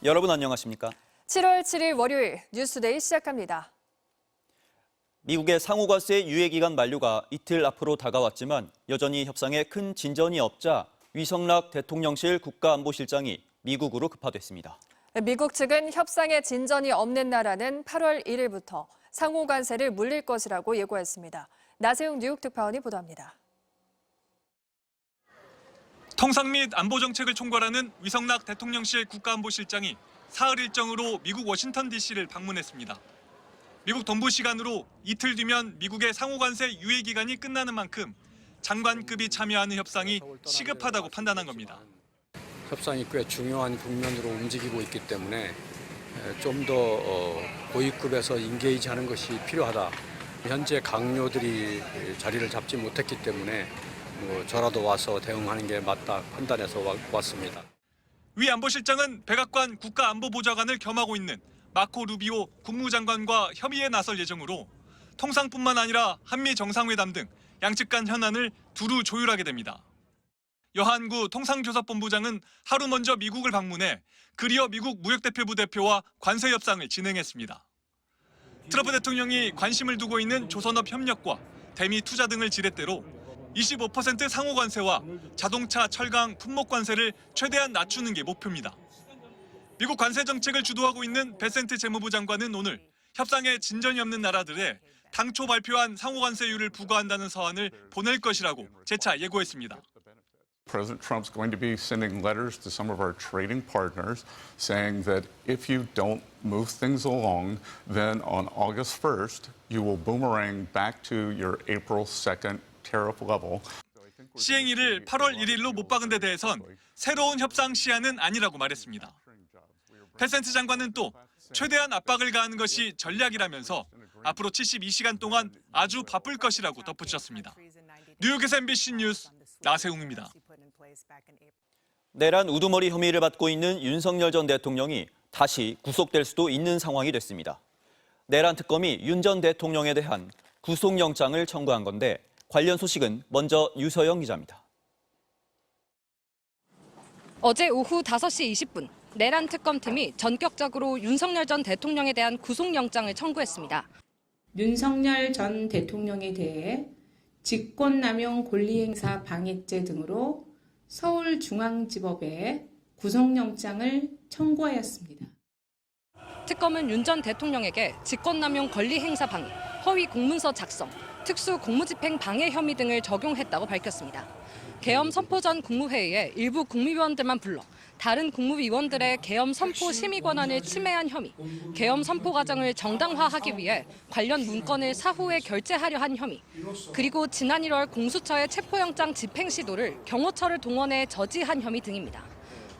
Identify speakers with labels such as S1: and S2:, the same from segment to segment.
S1: 여러분 안녕하십니까?
S2: 7월 7일 월요일 뉴스데이 시작합니다.
S1: 미국의 상호관세 유예기간 만료가 이틀 앞으로 다가왔지만 여전히 협상에 큰 진전이 없자 위성락 대통령실 국가안보실장이 미국으로 급파됐습니다.
S2: 미국 측은 협상에 진전이 없는 나라는 8월 1일부터 상호관세를 물릴 것이라고 예고했습니다. 나세웅 뉴욕 특파원이 보도합니다.
S3: 통상 및 안보 정책을 총괄하는 위성락 대통령실 국가안보실장이 사흘 일정으로 미국 워싱턴 DC를 방문했습니다. 미국 동부 시간으로 이틀 뒤면 미국의 상호관세 유예 기간이 끝나는 만큼 장관급이 참여하는 협상이 시급하다고 판단한 겁니다.
S4: 협상이 꽤 중요한 국면으로 움직이고 있기 때문에 좀 더 고위급에서 인게이지하는 것이 필요하다. 현재 강요들이 자리를 잡지 못했기 때문에 저라도 와서 대응하는 게 맞다 판단해서 왔습니다.
S3: 위 안보실장은 백악관 국가안보보좌관을 겸하고 있는 마코 루비오 국무장관과 협의에 나설 예정으로 통상뿐만 아니라 한미 정상회담 등 양측 간 현안을 두루 조율하게 됩니다. 여한구 통상조사본부장은 하루 먼저 미국을 방문해 그리어 미국 무역대표부 대표와 관세 협상을 진행했습니다. 트럼프 대통령이 관심을 두고 있는 조선업 협력과 대미 투자 등을 지렛대로 25% 상호관세와 자동차, 철강, 품목 관세를 최대한 낮추는 게 목표입니다. 미국 관세 정책을 주도하고 있는 베센트 재무부 장관은 오늘 협상에 진전이 없는 나라들에 당초 발표한 상호관세율을 부과한다는 서한을 보낼 것이라고 재차 예고했습니다.
S5: President Trump's going to be sending letters to some of our trading partners saying that if you don't move things along, then on August 1st, you will boomerang back to your April 2nd tariff level.
S3: 시행일을 8월 1일로 못 박은 데 대해선 새로운 협상 시한은 아니라고 말했습니다. 페센트 장관은 또 최대한 압박을 가하는 것이 전략이라면서 앞으로 72시간 동안 아주 바쁠 것이라고 덧붙였습니다. 뉴욕에서 MBC 뉴스 나세웅입니다.
S1: 내란 우두머리 혐의를 받고 있는 윤석열 전 대통령이 다시 구속될 수도 있는 상황이 됐습니다. 내란 특검이 윤 전 대통령에 대한 구속영장을 청구한 건데 관련 소식은 먼저 유서영 기자입니다.
S6: 어제 오후 5시 20분 내란 특검팀이 전격적으로 윤석열 전 대통령에 대한 구속영장을 청구했습니다.
S7: 윤석열 전 대통령에 대해 직권남용 권리행사 방해죄 등으로 서울중앙지법에 구속영장을 청구하였습니다.
S6: 특검은 윤 전 대통령에게 직권남용 권리행사 방해, 허위 공문서 작성, 특수 공무집행 방해 혐의 등을 적용했다고 밝혔습니다. 계엄 선포 전 국무회의에 일부 국무위원들만 불러 다른 국무위원들의 계엄 선포 심의 권한을 침해한 혐의, 계엄 선포 과정을 정당화하기 위해 관련 문건을 사후에 결제하려 한 혐의, 그리고 지난 1월 공수처의 체포영장 집행 시도를 경호처를 동원해 저지한 혐의 등입니다.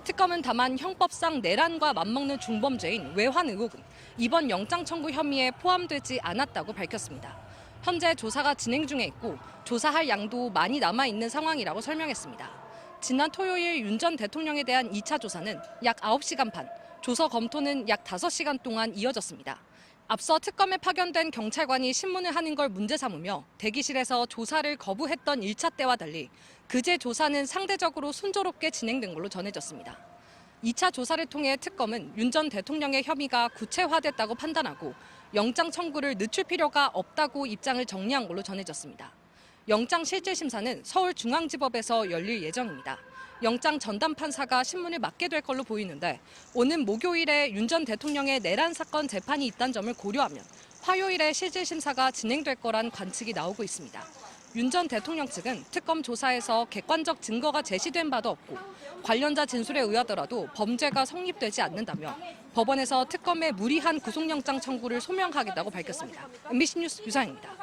S6: 특검은 다만 형법상 내란과 맞먹는 중범죄인 외환 의혹은 이번 영장 청구 혐의에 포함되지 않았다고 밝혔습니다. 현재 조사가 진행 중에 있고 조사할 양도 많이 남아있는 상황이라고 설명했습니다. 지난 토요일 윤 전 대통령에 대한 2차 조사는 약 9시간 반, 조서 검토는 약 5시간 동안 이어졌습니다. 앞서 특검에 파견된 경찰관이 신문을 하는 걸 문제 삼으며 대기실에서 조사를 거부했던 1차 때와 달리 그제 조사는 상대적으로 순조롭게 진행된 걸로 전해졌습니다. 2차 조사를 통해 특검은 윤 전 대통령의 혐의가 구체화됐다고 판단하고 영장 청구를 늦출 필요가 없다고 입장을 정리한 걸로 전해졌습니다. 영장 실질 심사는 서울중앙지법에서 열릴 예정입니다. 영장 전담 판사가 신문을 맡게 될 걸로 보이는데 오는 목요일에 윤 전 대통령의 내란 사건 재판이 있다는 점을 고려하면 화요일에 실질 심사가 진행될 거란 관측이 나오고 있습니다. 윤 전 대통령 측은 특검 조사에서 객관적 증거가 제시된 바도 없고 관련자 진술에 의하더라도 범죄가 성립되지 않는다며 법원에서 특검의 무리한 구속영장 청구를 소명하겠다고 밝혔습니다. MBC 뉴스 유상입니다.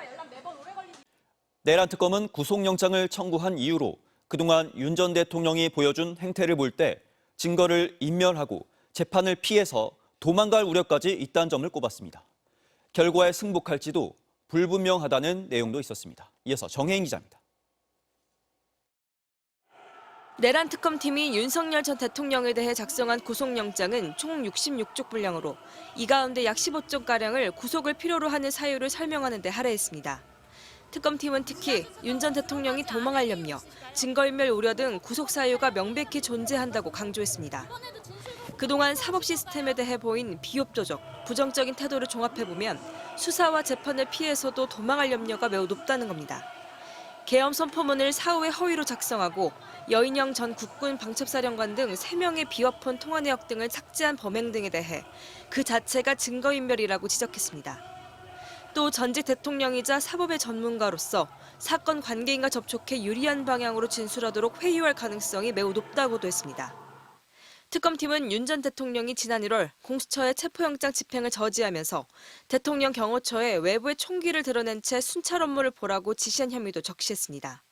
S1: 내란 특검은 구속영장을 청구한 이유로 그동안 윤 전 대통령이 보여준 행태를 볼 때 증거를 인멸하고 재판을 피해서 도망갈 우려까지 있다는 점을 꼽았습니다. 결과에 승복할지도 불분명하다는 내용도 있었습니다. 이어서 정혜인 기자입니다.
S8: 내란 특검팀이 윤석열 전 대통령에 대해 작성한 구속영장은 총 66쪽 분량으로 이 가운데 약 15쪽가량을 구속을 필요로 하는 사유를 설명하는 데 할애했습니다. 특검팀은 특히 윤 전 대통령이 도망할 염려, 증거인멸 우려 등 구속 사유가 명백히 존재한다고 강조했습니다. 그동안 사법 시스템에 대해 보인 비협조적, 부정적인 태도를 종합해보면 수사와 재판을 피해서도 도망할 염려가 매우 높다는 겁니다. 계엄 선포문을 사후에 허위로 작성하고 여인영 전 국군 방첩사령관 등 3명의 비화폰 통화 내역 등을 삭제한 범행 등에 대해 그 자체가 증거인멸이라고 지적했습니다. 또 전직 대통령이자 사법의 전문가로서 사건 관계인과 접촉해 유리한 방향으로 진술하도록 회유할 가능성이 매우 높다고도 했습니다. 특검팀은 윤 전 대통령이 지난 1월 공수처의 체포영장 집행을 저지하면서 대통령 경호처에 외부의 총기를 드러낸 채 순찰 업무를 보라고 지시한 혐의도 적시했습니다.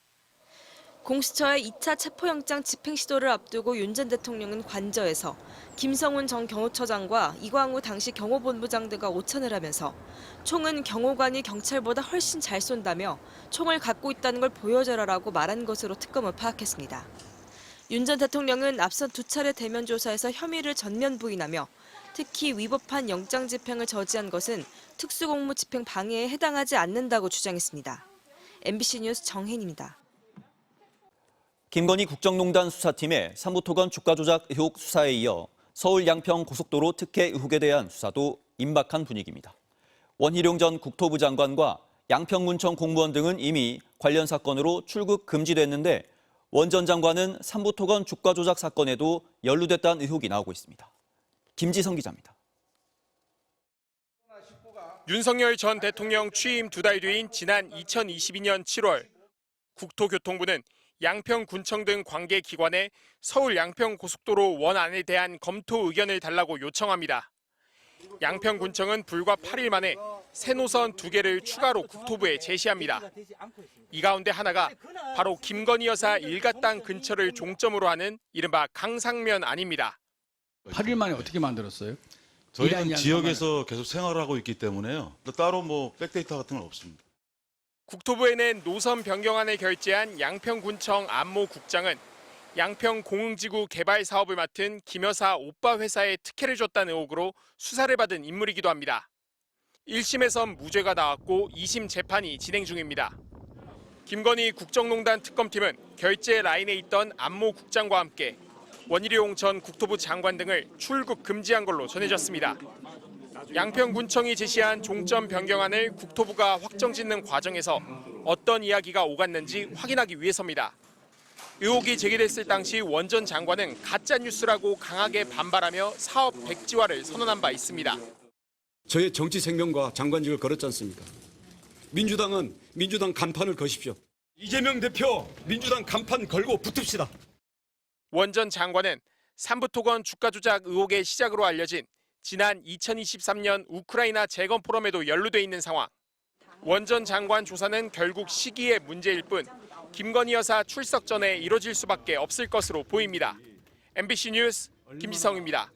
S8: 공수처의 2차 체포영장 집행 시도를 앞두고 윤 전 대통령은 관저에서 김성훈 전 경호처장과 이광우 당시 경호본부장 등과 오찬을 하면서 총은 경호관이 경찰보다 훨씬 잘 쏜다며 총을 갖고 있다는 걸 보여줘라라고 말한 것으로 특검은 파악했습니다. 윤 전 대통령은 앞선 2차례 대면 조사에서 혐의를 전면 부인하며 특히 위법한 영장 집행을 저지한 것은 특수공무 집행 방해에 해당하지 않는다고 주장했습니다. MBC 뉴스 정혜인입니다.
S1: 김건희 국정농단 수사팀의 삼부토건 주가 조작 의혹 수사에 이어 서울 양평 고속도로 특혜 의혹에 대한 수사도 임박한 분위기입니다. 원희룡 전 국토부 장관과 양평군청 공무원 등은 이미 관련 사건으로 출국 금지됐는데 원 전 장관은 삼부토건 주가 조작 사건에도 연루됐다는 의혹이 나오고 있습니다. 김지성 기자입니다.
S9: 윤석열 전 대통령 취임 2달 뒤인 지난 2022년 7월 국토교통부는 양평군청 등 관계기관에 서울 양평고속도로 원안에 대한 검토 의견을 달라고 요청합니다. 양평군청은 불과 8일 만에 새 노선 2개를 추가로 국토부에 제시합니다. 이 가운데 하나가 바로 김건희 여사 일가땅 근처를 종점으로 하는 이른바 강상면 안입니다.
S10: 8일 만에 어떻게 만들었어요?
S11: 저희는 지역에서 계속 생활하고 있기 때문에요. 따로 백데이터 같은 건 없습니다.
S9: 국토부에 낸 노선 변경안을 결재한 양평군청 안모 국장은 양평 공흥지구 개발 사업을 맡은 김 여사 오빠 회사에 특혜를 줬다는 의혹으로 수사를 받은 인물이기도 합니다. 1심에선 무죄가 나왔고 2심 재판이 진행 중입니다. 김건희 국정농단 특검팀은 결재 라인에 있던 안모 국장과 함께 원희룡 전 국토부 장관 등을 출국 금지한 걸로 전해졌습니다. 양평군청이 제시한 종점 변경안을 국토부가 확정짓는 과정에서 어떤 이야기가 오갔는지 확인하기 위해서입니다. 의혹이 제기됐을 당시 원 전 장관은 가짜뉴스라고 강하게 반발하며 사업 백지화를 선언한 바 있습니다.
S12: 저의 정치 생명과 장관직을 걸었지 않습니까? 민주당은 민주당 간판을 거십시오. 이재명 대표 민주당 간판 걸고 붙읍시다.
S9: 원 전 장관은 삼부토건 주가 조작 의혹의 시작으로 알려진 지난 2023년 우크라이나 재건 포럼에도 연루돼 있는 상황. 원 전 장관 조사는 결국 시기의 문제일 뿐 김건희 여사 출석 전에 이뤄질 수밖에 없을 것으로 보입니다. MBC 뉴스 김지성입니다.